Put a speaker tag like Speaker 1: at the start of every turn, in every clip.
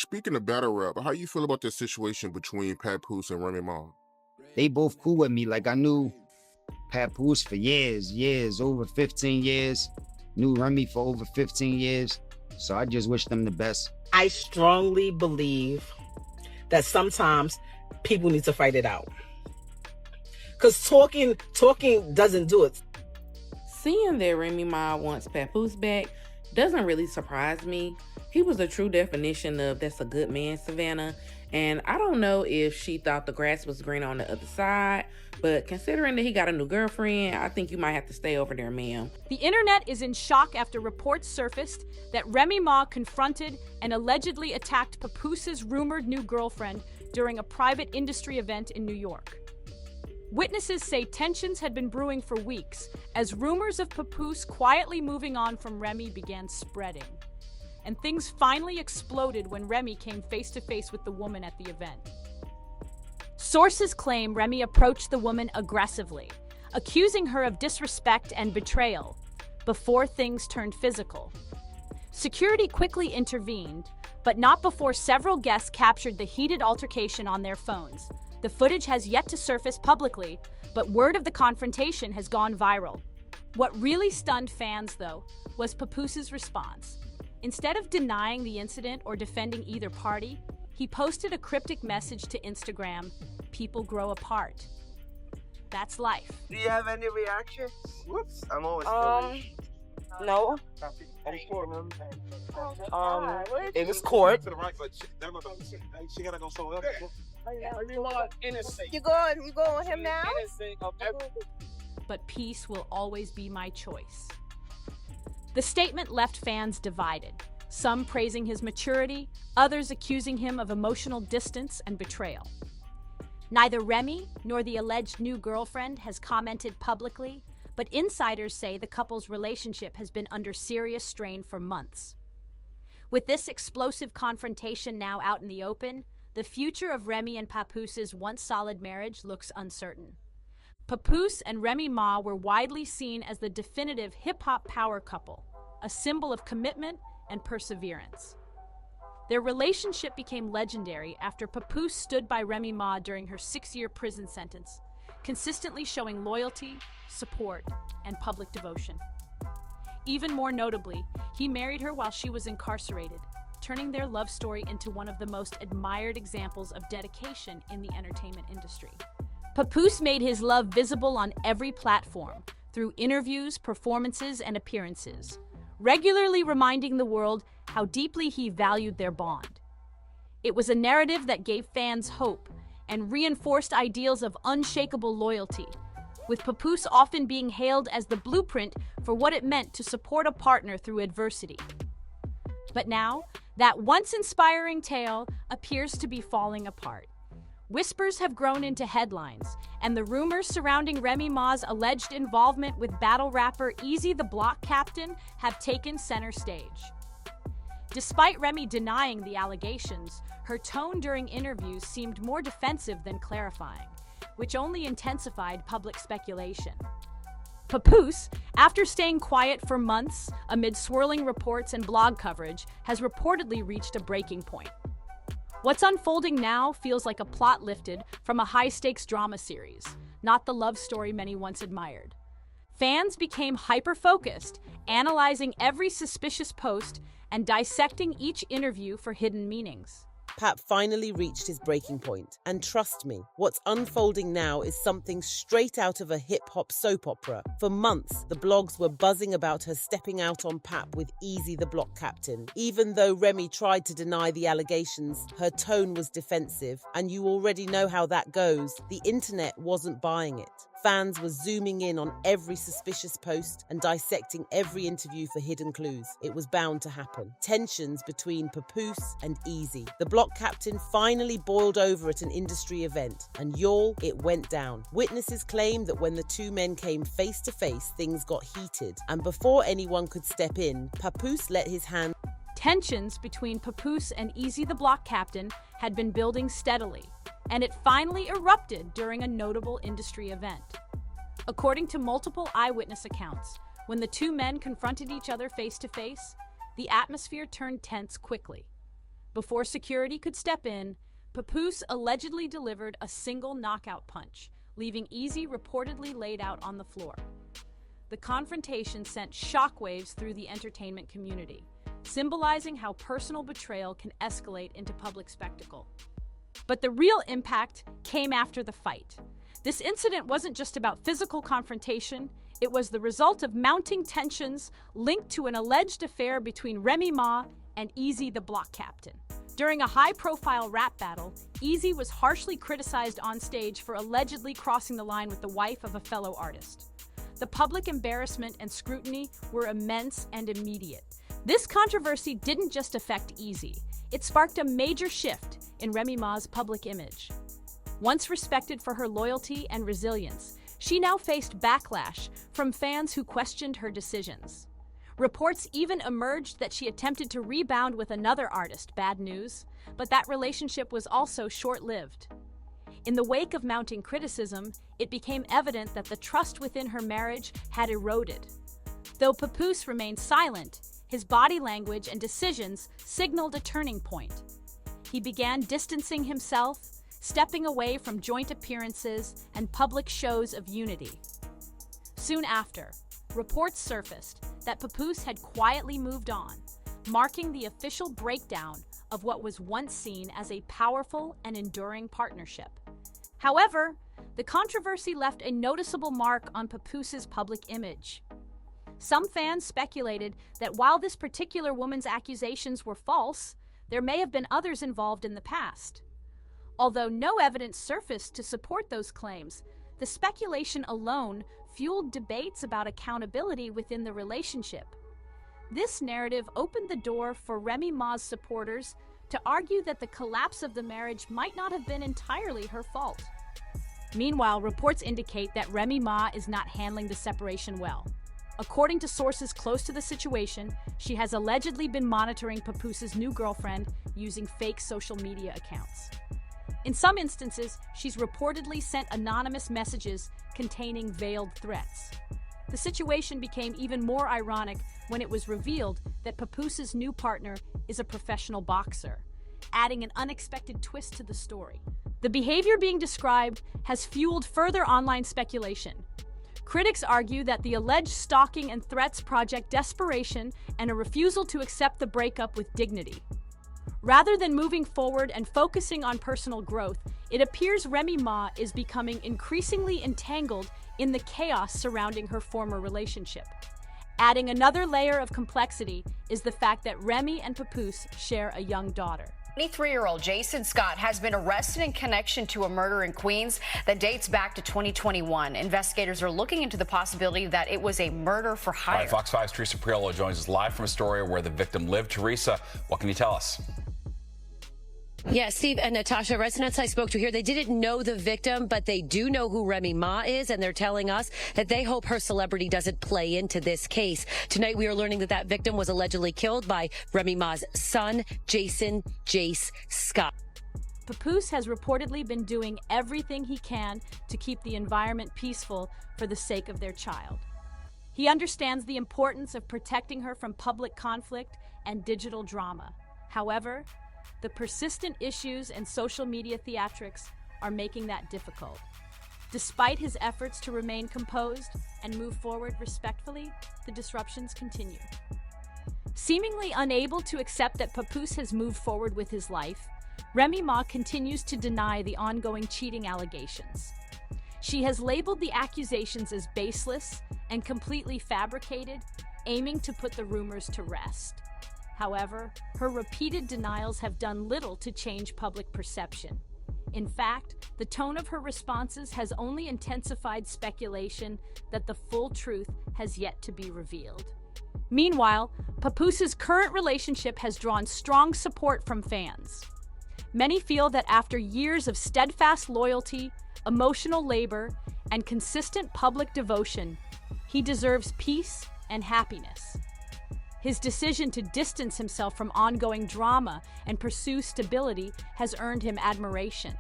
Speaker 1: speaking of battle rap, how you feel about the situation between Papoose and Remy Ma?
Speaker 2: They both cool with me. Like I knew Papoose for years, over 15 years. Knew Remy for over 15 years. So I just wish them the best.
Speaker 3: I strongly believe that sometimes people need to fight it out. Because talking doesn't do it.
Speaker 4: Seeing that Remy Ma wants Papoose back doesn't really surprise me. He was a true definition of that's a good man, Savannah. And I don't know if she thought the grass was green on the other side, but considering that he got a new girlfriend, I think you might have to stay over there, ma'am.
Speaker 5: The internet is in shock after reports surfaced that Remy Ma confronted and allegedly attacked Papoose's rumored new girlfriend during a private industry event in New York. Witnesses say tensions had been brewing for weeks as rumors of Papoose quietly moving on from Remy began spreading. And things finally exploded when Remy came face-to-face with the woman at the event. Sources claim Remy approached the woman aggressively, accusing her of disrespect and betrayal, before things turned physical. Security quickly intervened, but not before several guests captured the heated altercation on their phones. The footage has yet to surface publicly, but word of the confrontation has gone viral. What really stunned fans, though, was Papoose's response. Instead of denying the incident or defending either party, he posted a cryptic message to Instagram, "People grow apart. That's life."
Speaker 6: Do you have any reaction? Whoops, I'm always
Speaker 3: No. It was court.
Speaker 7: You going with him now?
Speaker 5: But peace will always be my choice. The statement left fans divided, some praising his maturity, others accusing him of emotional distance and betrayal. Neither Remy nor the alleged new girlfriend has commented publicly, but insiders say the couple's relationship has been under serious strain for months. With this explosive confrontation now out in the open, the future of Remy and Papoose's once solid marriage looks uncertain. Papoose and Remy Ma were widely seen as the definitive hip-hop power couple, a symbol of commitment and perseverance. Their relationship became legendary after Papoose stood by Remy Ma during her 6-year prison sentence, consistently showing loyalty, support, and public devotion. Even more notably, he married her while she was incarcerated, turning their love story into one of the most admired examples of dedication in the entertainment industry. Papoose made his love visible on every platform, through interviews, performances, and appearances, regularly reminding the world how deeply he valued their bond. It was a narrative that gave fans hope and reinforced ideals of unshakable loyalty, with Papoose often being hailed as the blueprint for what it meant to support a partner through adversity. But now, that once inspiring tale appears to be falling apart. Whispers have grown into headlines, and the rumors surrounding Remy Ma's alleged involvement with battle rapper Easy the Block Captain have taken center stage. Despite Remy denying the allegations, her tone during interviews seemed more defensive than clarifying, which only intensified public speculation. Papoose, after staying quiet for months amid swirling reports and blog coverage, has reportedly reached a breaking point. What's unfolding now feels like a plot lifted from a high-stakes drama series, not the love story many once admired. Fans became hyper-focused, analyzing every suspicious post and dissecting each interview for hidden meanings.
Speaker 8: Pap finally reached his breaking point. And trust me, what's unfolding now is something straight out of a hip-hop soap opera. For months, the blogs were buzzing about her stepping out on Pap with Easy the Block Captain. Even though Remy tried to deny the allegations, her tone was defensive, and you already know how that goes. The internet wasn't buying it. Fans were zooming in on every suspicious post and dissecting every interview for hidden clues. It was bound to happen. Tensions between Papoose and Easy. The block captain finally boiled over at an industry event, and y'all, it went down. Witnesses claim that when the two men came face to face, things got heated, and before anyone could step in, Papoose let his hand.
Speaker 5: Tensions between Papoose and Easy the Block Captain had been building steadily, and it finally erupted during a notable industry event. According to multiple eyewitness accounts, when the two men confronted each other face to face, the atmosphere turned tense quickly. Before security could step in, Papoose allegedly delivered a single knockout punch, leaving Easy reportedly laid out on the floor. The confrontation sent shockwaves through the entertainment community, symbolizing how personal betrayal can escalate into public spectacle. But the real impact came after the fight. This incident wasn't just about physical confrontation, it was the result of mounting tensions linked to an alleged affair between Remy Ma and Easy the Block Captain. During a high-profile rap battle, Easy was harshly criticized on stage for allegedly crossing the line with the wife of a fellow artist. The public embarrassment and scrutiny were immense and immediate. This controversy didn't just affect Easy, it sparked a major shift in Remy Ma's public image. Once respected for her loyalty and resilience, she now faced backlash from fans who questioned her decisions. Reports even emerged that she attempted to rebound with another artist, Bad News, but that relationship was also short-lived. In the wake of mounting criticism, it became evident that the trust within her marriage had eroded. Though Papoose remained silent, his body language and decisions signaled a turning point. He began distancing himself, stepping away from joint appearances and public shows of unity. Soon after, reports surfaced that Papoose had quietly moved on, marking the official breakdown of what was once seen as a powerful and enduring partnership. However, the controversy left a noticeable mark on Papoose's public image. Some fans speculated that while this particular woman's accusations were false, there may have been others involved in the past. Although no evidence surfaced to support those claims, the speculation alone fueled debates about accountability within the relationship. This narrative opened the door for Remy Ma's supporters to argue that the collapse of the marriage might not have been entirely her fault. Meanwhile, reports indicate that Remy Ma is not handling the separation well. According to sources close to the situation, she has allegedly been monitoring Papoose's new girlfriend using fake social media accounts. In some instances, she's reportedly sent anonymous messages containing veiled threats. The situation became even more ironic when it was revealed that Papoose's new partner is a professional boxer, adding an unexpected twist to the story. The behavior being described has fueled further online speculation. Critics argue that the alleged stalking and threats project desperation and a refusal to accept the breakup with dignity. Rather than moving forward and focusing on personal growth, it appears Remy Ma is becoming increasingly entangled in the chaos surrounding her former relationship. Adding another layer of complexity is the fact that Remy and Papoose share a young daughter.
Speaker 9: 23-year-old Jason Scott has been arrested in connection to a murder in Queens that dates back to 2021. Investigators are looking into the possibility that it was a murder for hire.
Speaker 10: All right, Fox 5's Teresa Priolo joins us live from Astoria where the victim lived. Teresa, what can you tell us?
Speaker 11: Yeah, Steve and Natasha, residents I spoke to here, they didn't know the victim, but they do know who Remy Ma is, and they're telling us that they hope her celebrity doesn't play into this case. Tonight, we are learning that that victim was allegedly killed by Remy Ma's son, Jason Jace Scott.
Speaker 5: Papoose has reportedly been doing everything he can to keep the environment peaceful for the sake of their child. He understands the importance of protecting her from public conflict and digital drama. However, the persistent issues and social media theatrics are making that difficult. Despite his efforts to remain composed and move forward respectfully, the disruptions continue. Seemingly unable to accept that Papoose has moved forward with his life, Remy Ma continues to deny the ongoing cheating allegations. She has labeled the accusations as baseless and completely fabricated, aiming to put the rumors to rest. However, her repeated denials have done little to change public perception. In fact, the tone of her responses has only intensified speculation that the full truth has yet to be revealed. Meanwhile, Papoose's current relationship has drawn strong support from fans. Many feel that after years of steadfast loyalty, emotional labor, and consistent public devotion, he deserves peace and happiness. His decision to distance himself from ongoing drama and pursue stability has earned him admiration.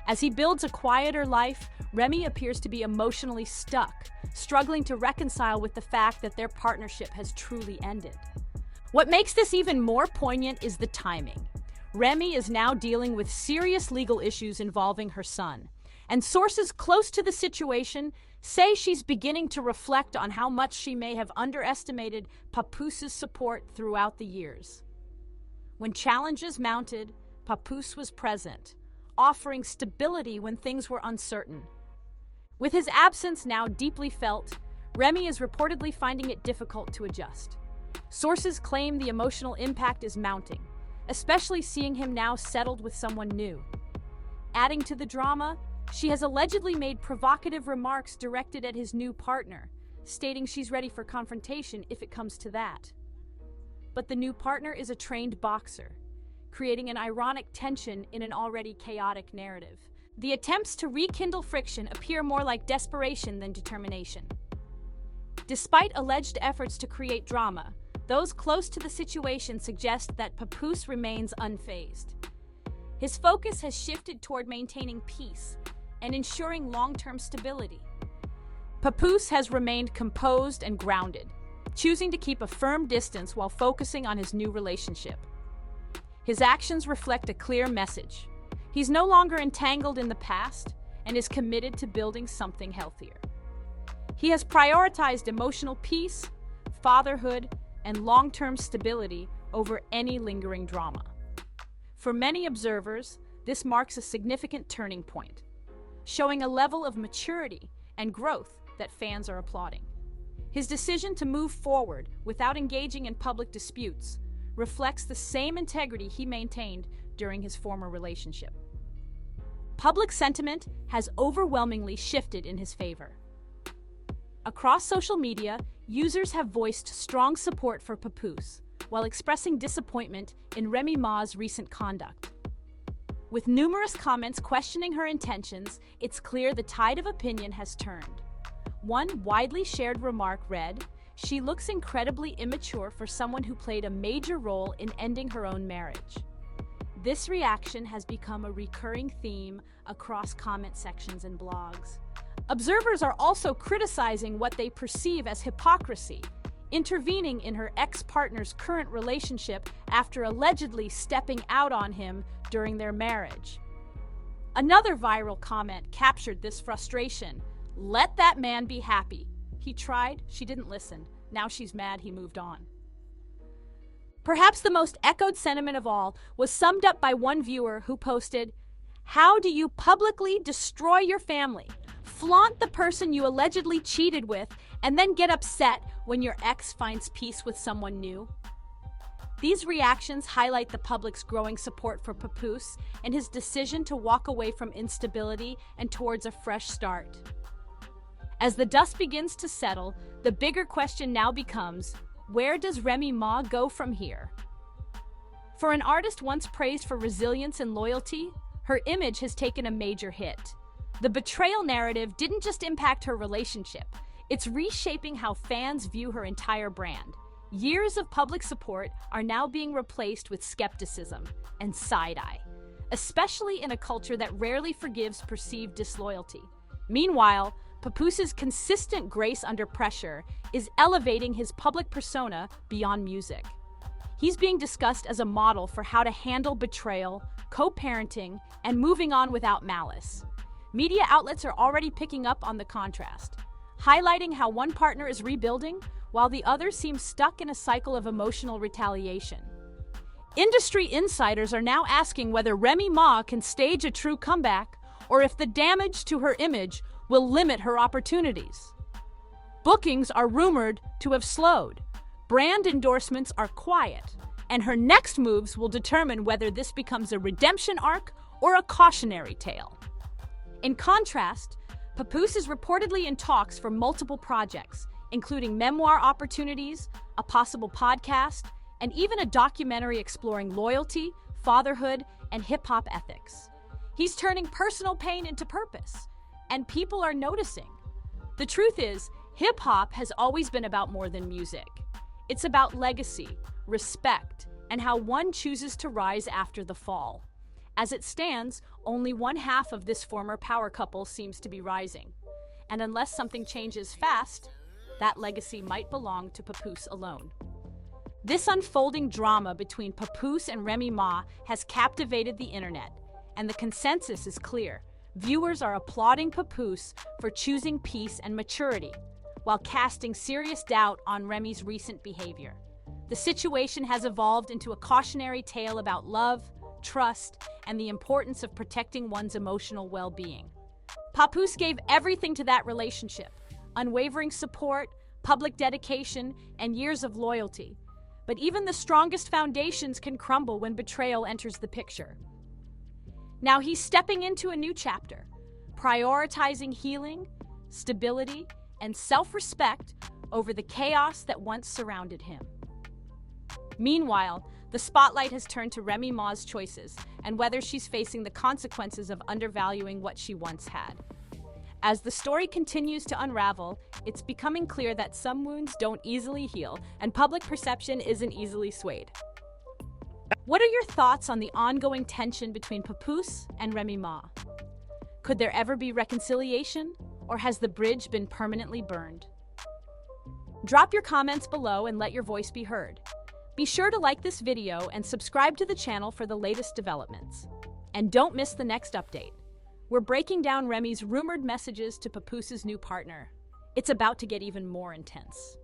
Speaker 5: As he builds a quieter life, Remy appears to be emotionally stuck, struggling to reconcile with the fact that their partnership has truly ended. What makes this even more poignant is the timing. Remy is now dealing with serious legal issues involving her son, and sources close to the situation say she's beginning to reflect on how much she may have underestimated Papoose's support throughout the years. When challenges mounted, Papoose was present, offering stability when things were uncertain. With his absence now deeply felt, Remy is reportedly finding it difficult to adjust. Sources claim the emotional impact is mounting, especially seeing him now settled with someone new. Adding to the drama, she has allegedly made provocative remarks directed at his new partner, stating she's ready for confrontation if it comes to that. But the new partner is a trained boxer, creating an ironic tension in an already chaotic narrative. The attempts to rekindle friction appear more like desperation than determination. Despite alleged efforts to create drama, those close to the situation suggest that Papoose remains unfazed. His focus has shifted toward maintaining peace and ensuring long-term stability. Papoose has remained composed and grounded, choosing to keep a firm distance while focusing on his new relationship. His actions reflect a clear message. He's no longer entangled in the past and is committed to building something healthier. He has prioritized emotional peace, fatherhood, and long-term stability over any lingering drama. For many observers, this marks a significant turning point, showing a level of maturity and growth that fans are applauding. His decision to move forward without engaging in public disputes reflects the same integrity he maintained during his former relationship. Public sentiment has overwhelmingly shifted in his favor. Across social media, users have voiced strong support for Papoose, while expressing disappointment in Remy Ma's recent conduct. With numerous comments questioning her intentions, it's clear the tide of opinion has turned. One widely shared remark read, "She looks incredibly immature for someone who played a major role in ending her own marriage." This reaction has become a recurring theme across comment sections and blogs. Observers are also criticizing what they perceive as hypocrisy, intervening in her ex-partner's current relationship after allegedly stepping out on him during their marriage. Another viral comment captured this frustration. "Let that man be happy. He tried, she didn't listen. Now she's mad he moved on." Perhaps the most echoed sentiment of all was summed up by one viewer who posted, "How do you publicly destroy your family, flaunt the person you allegedly cheated with, and then get upset when your ex finds peace with someone new?" These reactions highlight the public's growing support for Papoose and his decision to walk away from instability and towards a fresh start. As the dust begins to settle, the bigger question now becomes, where does Remy Ma go from here? For an artist once praised for resilience and loyalty, her image has taken a major hit. The betrayal narrative didn't just impact her relationship, it's reshaping how fans view her entire brand. Years of public support are now being replaced with skepticism and side-eye, especially in a culture that rarely forgives perceived disloyalty. Meanwhile, Papoose's consistent grace under pressure is elevating his public persona beyond music. He's being discussed as a model for how to handle betrayal, co-parenting, and moving on without malice. Media outlets are already picking up on the contrast, highlighting how one partner is rebuilding while the other seems stuck in a cycle of emotional retaliation. Industry insiders are now asking whether Remy Ma can stage a true comeback or if the damage to her image will limit her opportunities. Bookings are rumored to have slowed, brand endorsements are quiet, and her next moves will determine whether this becomes a redemption arc or a cautionary tale. In contrast, Papoose is reportedly in talks for multiple projects, including memoir opportunities, a possible podcast, and even a documentary exploring loyalty, fatherhood, and hip-hop ethics. He's turning personal pain into purpose, and people are noticing. The truth is, hip-hop has always been about more than music. It's about legacy, respect, and how one chooses to rise after the fall. As it stands, only one half of this former power couple seems to be rising. And unless something changes fast, that legacy might belong to Papoose alone. This unfolding drama between Papoose and Remy Ma has captivated the internet, and the consensus is clear. Viewers are applauding Papoose for choosing peace and maturity, while casting serious doubt on Remy's recent behavior. The situation has evolved into a cautionary tale about love, trust, and the importance of protecting one's emotional well-being. Papoose gave everything to that relationship: unwavering support, public dedication, and years of loyalty. But even the strongest foundations can crumble when betrayal enters the picture. Now he's stepping into a new chapter, prioritizing healing, stability, and self-respect over the chaos that once surrounded him. Meanwhile, the spotlight has turned to Remy Ma's choices and whether she's facing the consequences of undervaluing what she once had. As the story continues to unravel, it's becoming clear that some wounds don't easily heal and public perception isn't easily swayed. What are your thoughts on the ongoing tension between Papoose and Remy Ma? Could there ever be reconciliation, or has the bridge been permanently burned? Drop your comments below and let your voice be heard. Be sure to like this video and subscribe to the channel for the latest developments. And don't miss the next update. We're breaking down Remy's rumored messages to Papoose's new partner. It's about to get even more intense.